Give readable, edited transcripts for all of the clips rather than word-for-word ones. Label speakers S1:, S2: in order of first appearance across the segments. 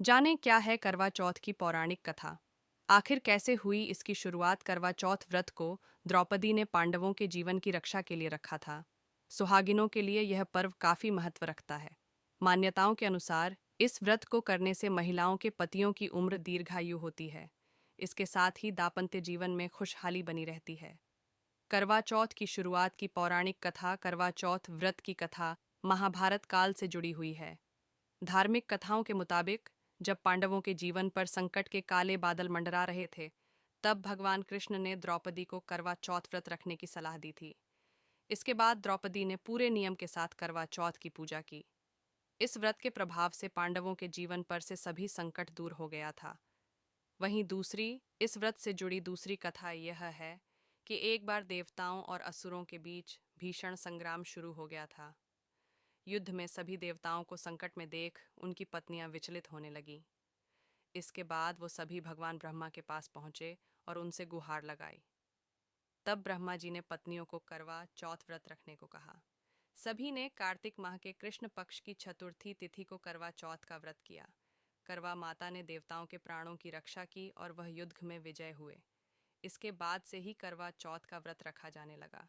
S1: जाने क्या है करवा चौथ की पौराणिक कथा। आखिर कैसे हुई इसकी शुरुआत। करवा चौथ व्रत को द्रौपदी ने पांडवों के जीवन की रक्षा के लिए रखा था। सुहागिनों के लिए यह पर्व काफी महत्व रखता है। मान्यताओं के अनुसार इस व्रत को करने से महिलाओं के पतियों की उम्र दीर्घायु होती है। इसके साथ ही दाम्पत्य जीवन में खुशहाली बनी रहती है। करवा चौथ की शुरुआत की पौराणिक कथा। करवा चौथ व्रत की कथा महाभारत काल से जुड़ी हुई है। धार्मिक कथाओं के मुताबिक जब पांडवों के जीवन पर संकट के काले बादल मंडरा रहे थे, तब भगवान कृष्ण ने द्रौपदी को करवा चौथ व्रत रखने की सलाह दी थी। इसके बाद द्रौपदी ने पूरे नियम के साथ करवा चौथ की पूजा की। इस व्रत के प्रभाव से पांडवों के जीवन पर से सभी संकट दूर हो गया था। वहीं दूसरी, इस व्रत से जुड़ी दूसरी कथा यह है कि एक बार देवताओं और असुरों के बीच भीषण संग्राम शुरू हो गया था। युद्ध में सभी देवताओं को संकट में देख उनकी पत्नियां विचलित होने लगीं। इसके बाद वो सभी भगवान ब्रह्मा के पास पहुंचे और उनसे गुहार लगाई। तब ब्रह्मा जी ने पत्नियों को करवा चौथ व्रत रखने को कहा। सभी ने कार्तिक माह के कृष्ण पक्ष की चतुर्थी तिथि को करवा चौथ का व्रत किया। करवा माता ने देवताओं के प्राणों की रक्षा की और वह युद्ध में विजय हुए। इसके बाद से ही करवा चौथ का व्रत रखा जाने लगा।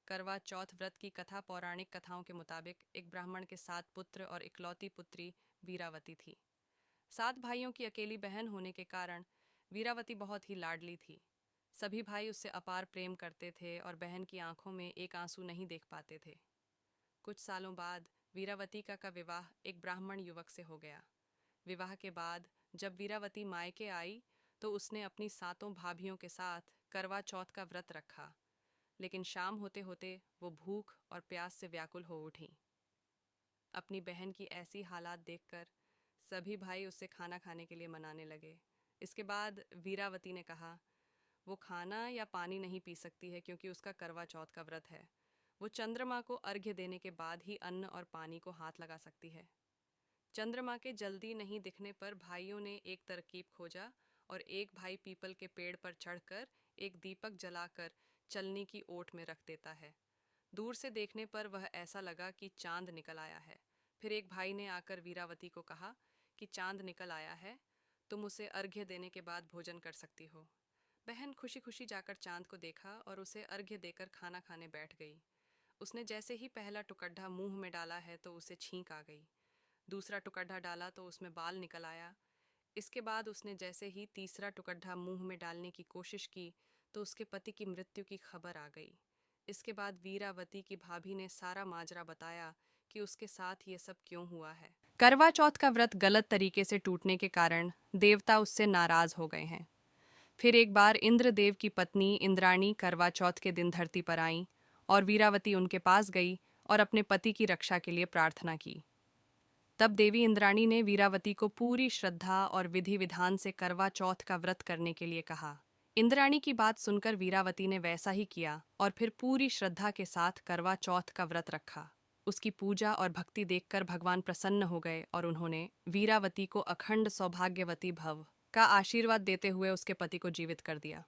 S1: करवा चौथ व्रत की कथा पौराणिक कथाओं के मुताबिक एक ब्राह्मण के 7 पुत्र और इकलौती पुत्री वीरावती थी। 7 भाइयों की अकेली बहन होने के कारण वीरावती बहुत ही लाडली थी। सभी भाई उससे अपार प्रेम करते थे और बहन की आंखों में एक आंसू नहीं देख पाते थे। कुछ सालों बाद वीरावती का विवाह एक ब्राह्मण युवक से हो गया। विवाह के बाद जब वीरावती मायके आई तो उसने अपनी 7 भाभियों के साथ करवा चौथ का व्रत रखा। लेकिन शाम होते होते वो भूख और प्यास से व्याकुल हो उठी। अपनी बहन की ऐसी हालात देखकर सभी भाई उससे खाना खाने के लिए मनाने लगे। इसके बाद वीरावती ने कहा, वो खाना या पानी नहीं पी सकती है क्योंकि उसका करवा चौथ का व्रत है। वो चंद्रमा को अर्घ्य देने के बाद ही अन्न और पानी को हाथ लगा सकती है। चंद्रमा के जल्दी नहीं दिखने पर भाइयों ने एक तरकीब खोजा और एक भाई पीपल के पेड़ पर चढ़कर एक दीपक जलाकर चलनी की ओट में रख देता है। दूर से देखने पर वह ऐसा लगा कि चांद निकल आया है। फिर एक भाई ने आकर वीरावती को कहा कि चांद निकल आया है, तुम उसे अर्घ्य देने के बाद भोजन कर सकती हो। बहन खुशी खुशी जाकर चांद को देखा और उसे अर्घ्य देकर खाना खाने बैठ गई। उसने जैसे ही पहला टुकड्ढा मुंह में डाला है तो उसे छींक आ गई। दूसरा टुकड्ढा डाला तो उसमें बाल निकल आया। इसके बाद उसने जैसे ही तीसरा टुकड्ढा मुंह में डालने की कोशिश की तो उसके पति की मृत्यु की खबर आ गई। इसके बाद वीरावती की भाभी ने सारा माजरा बताया कि उसके साथ ये सब क्यों हुआ है। करवा चौथ का व्रत गलत तरीके से टूटने के कारण देवता उससे नाराज हो गए हैं। फिर एक बार इंद्रदेव की पत्नी इंद्राणी करवा चौथ के दिन धरती पर आईं और वीरावती उनके पास गई और अपने पति की रक्षा के लिए प्रार्थना की। तब देवी इंद्राणी ने वीरावती को पूरी श्रद्धा और विधि विधान से करवा चौथ का व्रत करने के लिए कहा। इंद्राणी की बात सुनकर वीरावती ने वैसा ही किया और फिर पूरी श्रद्धा के साथ करवा चौथ का व्रत रखा। उसकी पूजा और भक्ति देखकर भगवान प्रसन्न हो गए और उन्होंने वीरावती को अखंड सौभाग्यवती भव का आशीर्वाद देते हुए उसके पति को जीवित कर दिया।